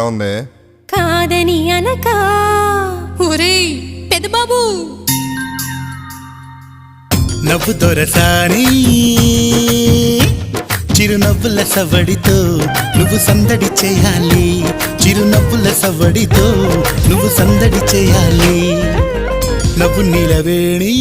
ఉంది? కాదని అనక ఒరేయ్ పెద్దబాబు నవ్వు దొరసాని చిరునవ్వుల సవడితో నువ్వు సందడి చేయాలి, చిరునవ్వుల సవడితో నువ్వు సందడి చేయాలి. నవ్వు నీలవేణి